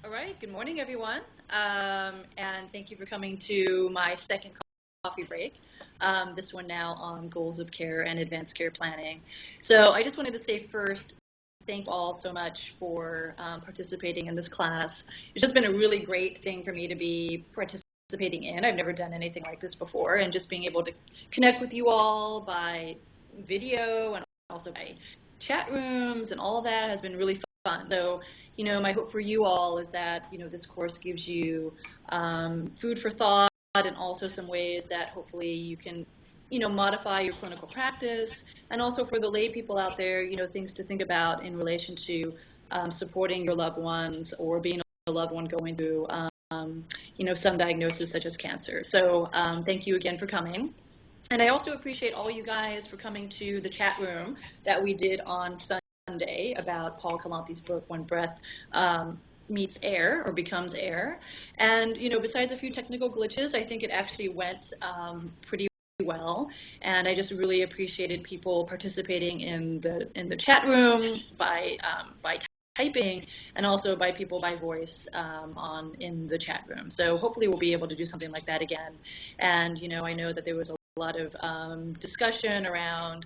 All right, good morning, everyone. And thank you for coming to my second coffee break. This one now on goals of care and advanced care planning. So I just wanted to say first, thank you all so much for participating in this class. It's just been a really great thing for me to be participating in. I've never done anything like this before, and just being able to connect with you all by video and also by chat rooms and all of that has been really fun. So, my hope for you all is that, this course gives you food for thought and also some ways that hopefully you can, modify your clinical practice. And also for the lay people out there, things to think about in relation to supporting your loved ones or being a loved one going through, some diagnosis such as cancer. So thank you again for coming. And I also appreciate all you guys for coming to the chat room that we did on Sunday about Paul Kalanthi's book, When Breath Meets Air or Becomes Air. And, besides a few technical glitches, I think it actually went pretty well. And I just really appreciated people participating in the chat room by typing and also by people by voice in the chat room. So hopefully we'll be able to do something like that again. And, I know that there was a lot of discussion around,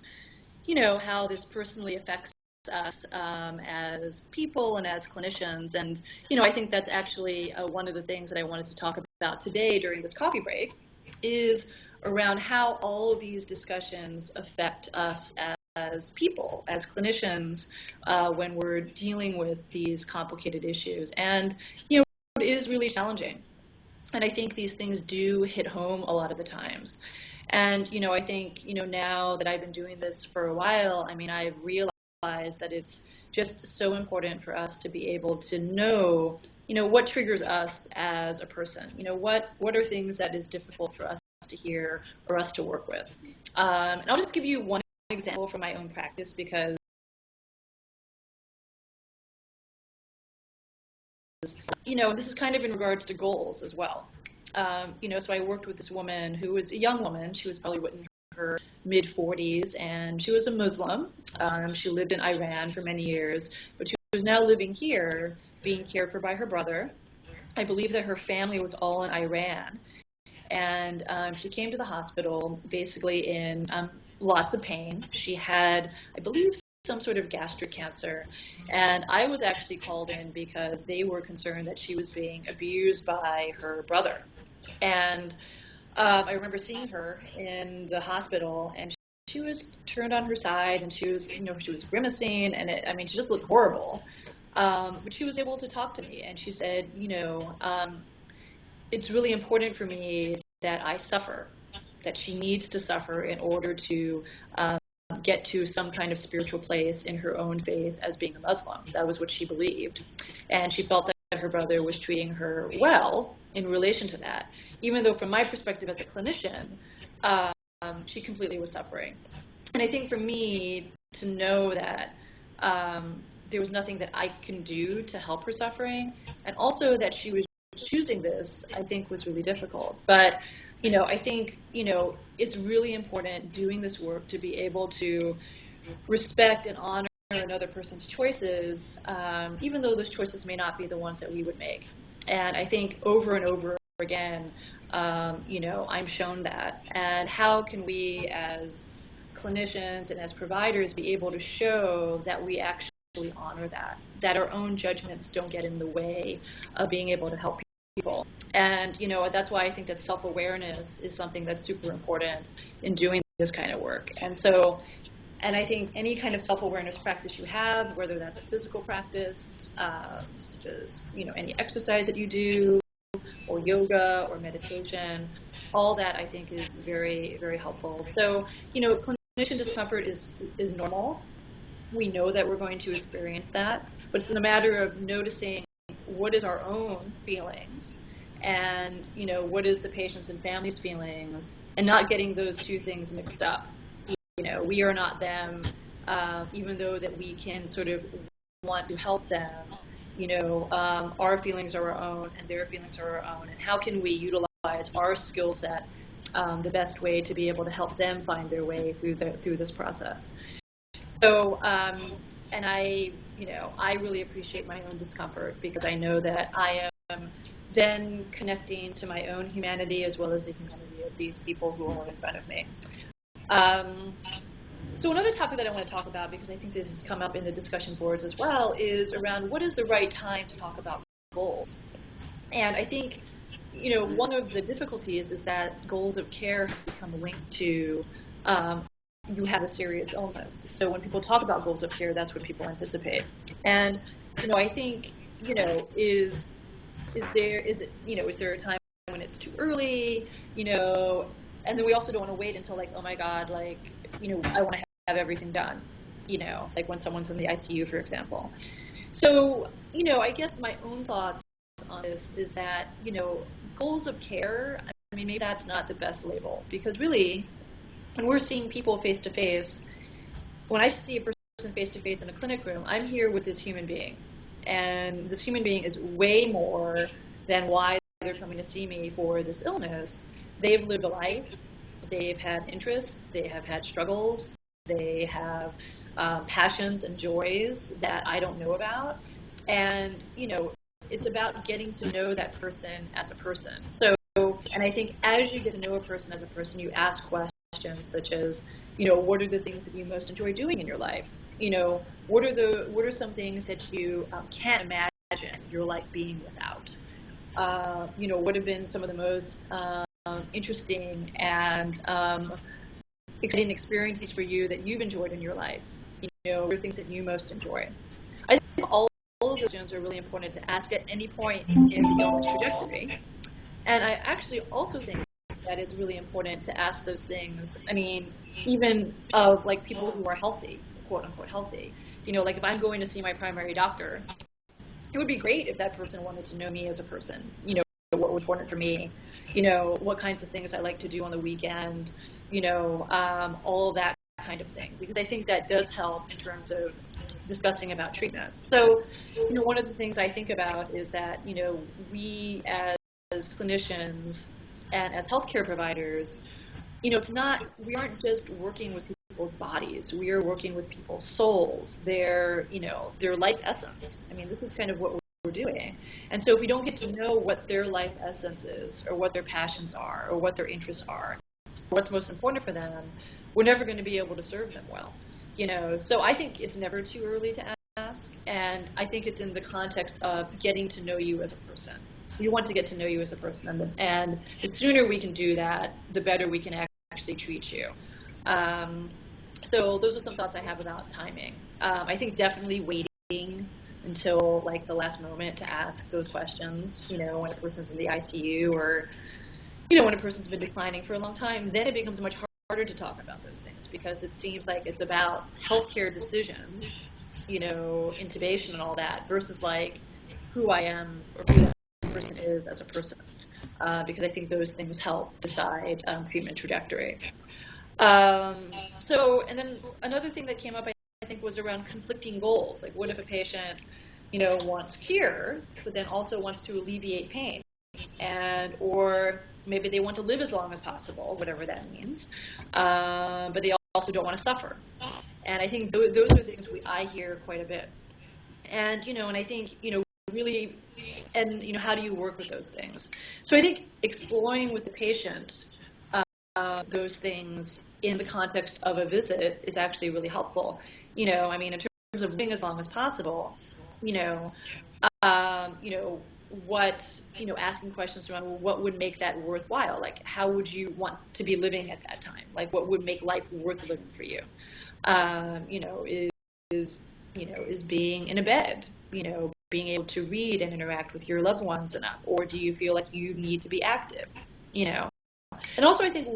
how this personally affects us as people and as clinicians. And, I think that's actually one of the things that I wanted to talk about today during this coffee break is around how all of these discussions affect us as people, as clinicians, when we're dealing with these complicated issues. And, it is really challenging. And I think these things do hit home a lot of the times. And, I think, now that I've been doing this for a while, I've realized that it's just so important for us to be able to know, what triggers us as a person. What are things that is difficult for us to hear or us to work with. And I'll just give you one example from my own practice because this is kind of in regards to goals as well. So I worked with this woman who was a young woman. She was probably in her mid-40s, and she was a Muslim. She lived in Iran for many years, but she was now living here, being cared for by her brother. I believe that her family was all in Iran. And she came to the hospital basically in lots of pain. She had, I believe, some sort of gastric cancer. And I was actually called in because they were concerned that she was being abused by her brother. And I remember seeing her in the hospital, and she was turned on her side, and she was, she was grimacing, and she just looked horrible. But she was able to talk to me, and she said, it's really important for me that I suffer, that she needs to suffer in order to get to some kind of spiritual place in her own faith as being a Muslim. That was what she believed. And she felt that her brother was treating her well in relation to that, even though from my perspective as a clinician, she completely was suffering. And I think for me to know that there was nothing that I can do to help her suffering, and also that she was choosing this, I think was really difficult. But I think, it's really important doing this work to be able to respect and honor another person's choices, even though those choices may not be the ones that we would make. And I think over and over again, I'm shown that. And how can we as clinicians and as providers be able to show that we actually honor that our own judgments don't get in the way of being able to help people. And, that's why I think that self-awareness is something that's super important in doing this kind of work. And I think any kind of self-awareness practice you have, whether that's a physical practice, such as, any exercise that you do, or yoga or meditation, all that I think is very, very helpful. So, clinician discomfort is normal. We know that we're going to experience that, but it's a matter of noticing what is our own feelings and, what is the patient's and family's feelings, and not getting those two things mixed up. We are not them, even though that we can sort of want to help them. Our feelings are our own and their feelings are our own, and how can we utilize our skill set the best way to be able to help them find their way through this process. So, and I I really appreciate my own discomfort because I know that I am then connecting to my own humanity as well as the humanity of these people who are in front of me. Um, so another topic that I want to talk about, because I think this has come up in the discussion boards as well, is around what is the right time to talk about goals. And I think, one of the difficulties is that goals of care has become linked to you have a serious illness. So when people talk about goals of care, that's what people anticipate. And, I think, is there a time when it's too early, and then we also don't want to wait until like, oh my God, like, I want to have everything done, like when someone's in the ICU, for example. So, I guess my own thoughts on this is that, goals of care, I mean, maybe that's not the best label because really, when we're seeing people face to face, when I see a person face to face in a clinic room, I'm here with this human being. And this human being is way more than why they're coming to see me for this illness. They've lived a life, they've had interests, they have had struggles, they have passions and joys that I don't know about. And, it's about getting to know that person as a person. So, and I think as you get to know a person as a person, you ask questions such as, what are the things that you most enjoy doing in your life? What are some things that you can't imagine your life being without? What have been some of the most interesting and exciting experiences for you that you've enjoyed in your life? What are things that you most enjoy? I think all of those questions are really important to ask at any point in the illness trajectory. And I actually also think that it's really important to ask those things. I mean, even of like people who are healthy, quote unquote healthy. Like if I'm going to see my primary doctor, it would be great if that person wanted to know me as a person. What was important for me, what kinds of things I like to do on the weekend, all of that kind of thing. Because I think that does help in terms of discussing about treatment. So, one of the things I think about is that, we as clinicians and as healthcare providers, we aren't just working with people's bodies. We are working with people's souls, their life essence. I mean, this is kind of what we're doing. And so if we don't get to know what their life essence is, or what their passions are, or what their interests are, what's most important for them, we're never going to be able to serve them well. So I think it's never too early to ask, and I think it's in the context of getting to know you as a person. We want to get to know you as a person, and the sooner we can do that, the better we can actually treat you. So those are some thoughts I have about timing. I think definitely waiting until like the last moment to ask those questions, when a person's in the ICU or, when a person's been declining for a long time, then it becomes much harder to talk about those things because it seems like it's about healthcare decisions, intubation and all that versus like who I am or who that person is as a person, because I think those things help decide treatment trajectory. And then another thing that came up, I think, was around conflicting goals. Like, what if a patient, wants cure, but then also wants to alleviate pain, or maybe they want to live as long as possible, whatever that means, but they also don't want to suffer. And I think those are things I hear quite a bit. And and I think really, and how do you work with those things? So I think exploring with the patient those things in the context of a visit is actually really helpful. I mean, in terms of living as long as possible, what, asking questions around what would make that worthwhile? Like, how would you want to be living at that time? Like, what would make life worth living for you? Is being in a bed, being able to read and interact with your loved ones enough? Or do you feel like you need to be active, And also I think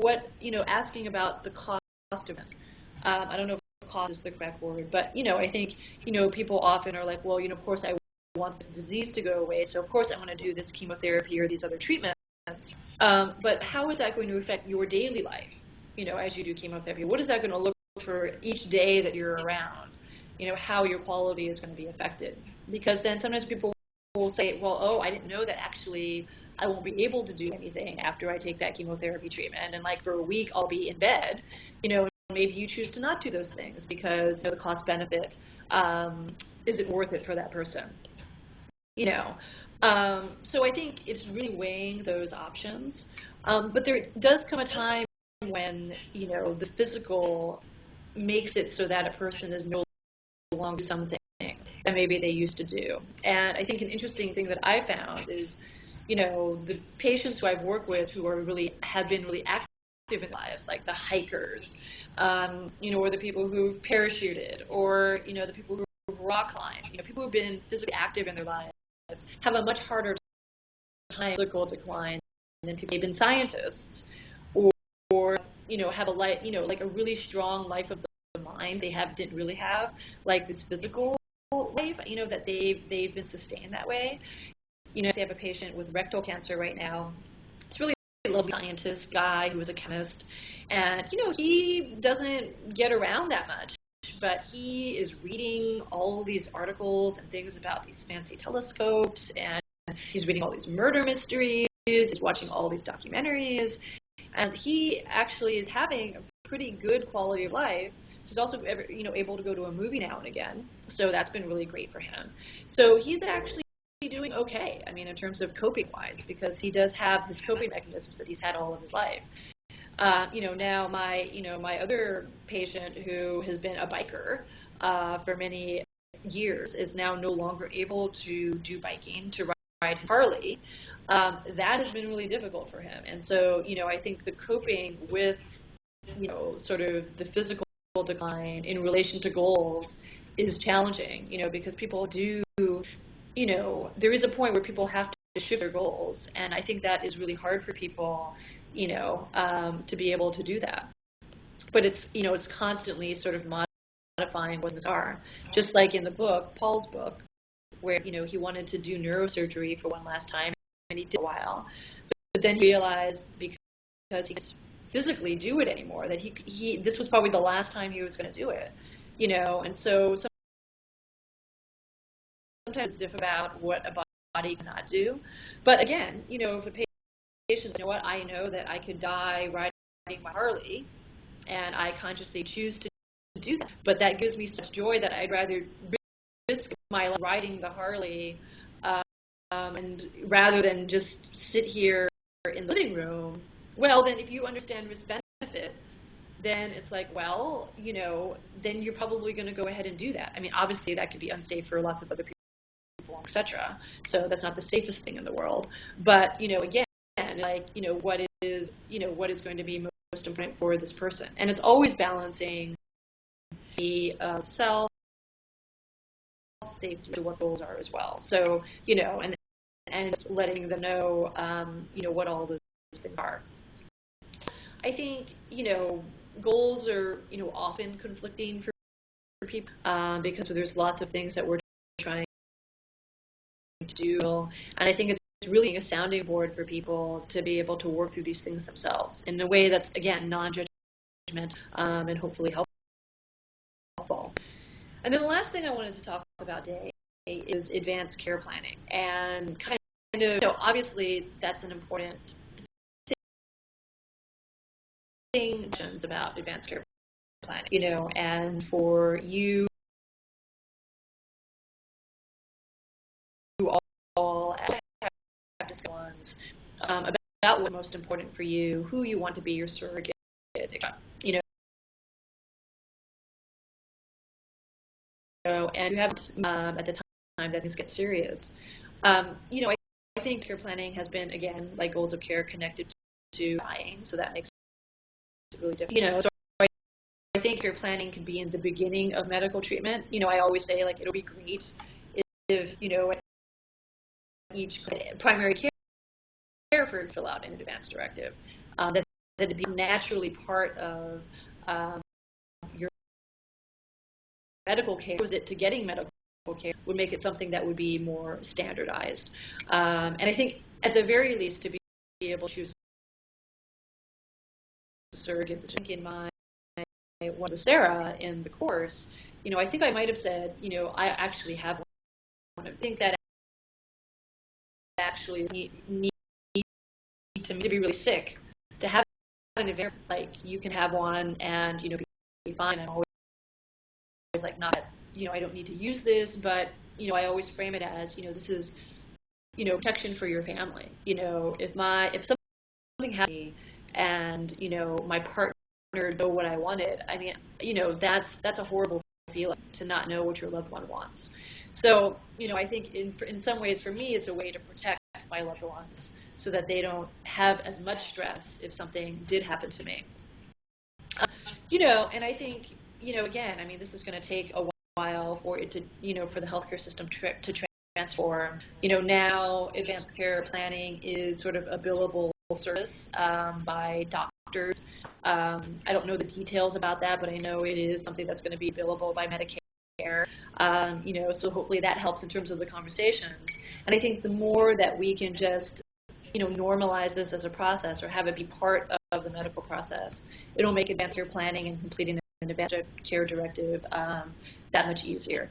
asking about the cost of it. I don't know if cost is the correct word, but, I think, people often are like, well, of course I want this disease to go away, so of course I'm going to do this chemotherapy or these other treatments. But how is that going to affect your daily life, as you do chemotherapy? What is that going to look for each day that you're around? How your quality is going to be affected. Because then sometimes people will say, well, I didn't know that actually I won't be able to do anything after I take that chemotherapy treatment. And like for a week, I'll be in bed, maybe you choose to not do those things because the cost benefit is it worth it for that person? You know, so I think it's really weighing those options. But there does come a time when, the physical makes it so that a person is no longer something that maybe they used to do. And I think an interesting thing that I found is, the patients who I've worked with who have been really active in their lives, like the hikers, or the people who've parachuted, or, the people who rock climbed, people who've been physically active in their lives have a much harder time physical decline than people who've been scientists, or have a life, like a really strong life of the mind. They didn't really have like this physical life, that they've been sustained that way. I have a patient with rectal cancer right now. It's really a lovely scientist guy who was a chemist, and he doesn't get around that much, but he is reading all these articles and things about these fancy telescopes, and he's reading all these murder mysteries, he's watching all these documentaries, and he actually is having a pretty good quality of life. He's also able to go to a movie now and again, so that's been really great for him. So he's actually doing okay, I mean, in terms of coping wise, because he does have his coping mechanisms that he's had all of his life. Now my other patient who has been a biker for many years is now no longer able to do biking, to ride his Harley. That has been really difficult for him. And so, I think the coping with, sort of the physical decline in relation to goals is challenging, because people do, there is a point where people have to shift their goals. And I think that is really hard for people, to be able to do that. But it's constantly sort of modifying what things are. Just like in the book, Paul's book, where, he wanted to do neurosurgery for one last time, and he did a while. But then he realized, because he couldn't physically do it anymore, that this was probably the last time he was going to do it, and so sometimes it's different about what a body cannot do. But again, if a patient says, what, I know that I could die riding my Harley, and I consciously choose to do that, but that gives me such joy that I'd rather risk my life riding the Harley, and rather than just sit here in the living room. Well, then if you understand risk benefit, then it's like, well, then you're probably going to go ahead and do that. I mean, obviously that could be unsafe for lots of other people, etc. So that's not the safest thing in the world. But, again, like, what is going to be most important for this person? And it's always balancing the self, safety, to what goals are as well. So, and letting them know, what all those things are. So I think, goals are, often conflicting for people, because there's lots of things that we're trying to do. And I think it's really a sounding board for people to be able to work through these things themselves in a way that's, again, non-judgmental, and hopefully helpful. And then the last thing I wanted to talk about today is advanced care planning. And kind of, obviously that's an important thing about advanced care planning, and for you all have discussions about what's most important for you, who you want to be your surrogate, and you have at the time that things get serious. I think care planning has been, again, like goals of care, connected to dying, so that makes it really different. So I think care planning can be in the beginning of medical treatment. I always say, like, it'll be great if, each primary care for fill out an advance directive, that it'd be naturally part of your medical care. Was it to getting medical care would make it something that would be more standardized. And I think at the very least to be able to choose a surrogate. I think in my one with Sarah in the course, I think I might have said, I actually have one. I think that actually need to be really sick to have an like you can have one and be fine. I'm always like not I don't need to use this, but, I always frame it as, this is, protection for your family. If something happened to me and, my partner know what I wanted, I mean, that's a horrible feeling to not know what your loved one wants. So, I think in some ways for me, it's a way to protect my loved ones so that they don't have as much stress if something did happen to me. And I think, again, I mean, this is going to take a while for it to, for the healthcare system to transform. Now advanced care planning is sort of a billable service by doctors. I don't know the details about that, but I know it is something that's going to be billable by Medicare. So hopefully that helps in terms of the conversations. And I think the more that we can just, normalize this as a process or have it be part of the medical process, it'll make advanced care planning and completing an advanced care directive that much easier.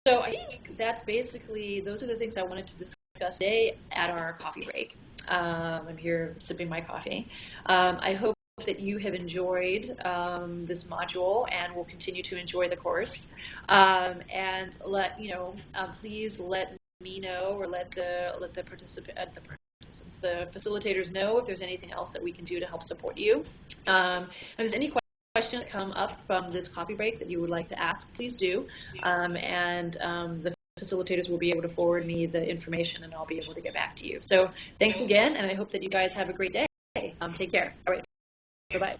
So I think those are the things I wanted to discuss today at our coffee break. I'm here sipping my coffee. I hope that you have enjoyed this module and will continue to enjoy the course. And please let me know or let the facilitators know if there's anything else that we can do to help support you. If there's any questions that come up from this coffee break that you would like to ask, please do. The facilitators will be able to forward me the information and I'll be able to get back to you. So thanks again, and I hope that you guys have a great day. Take care. All right. Bye-bye.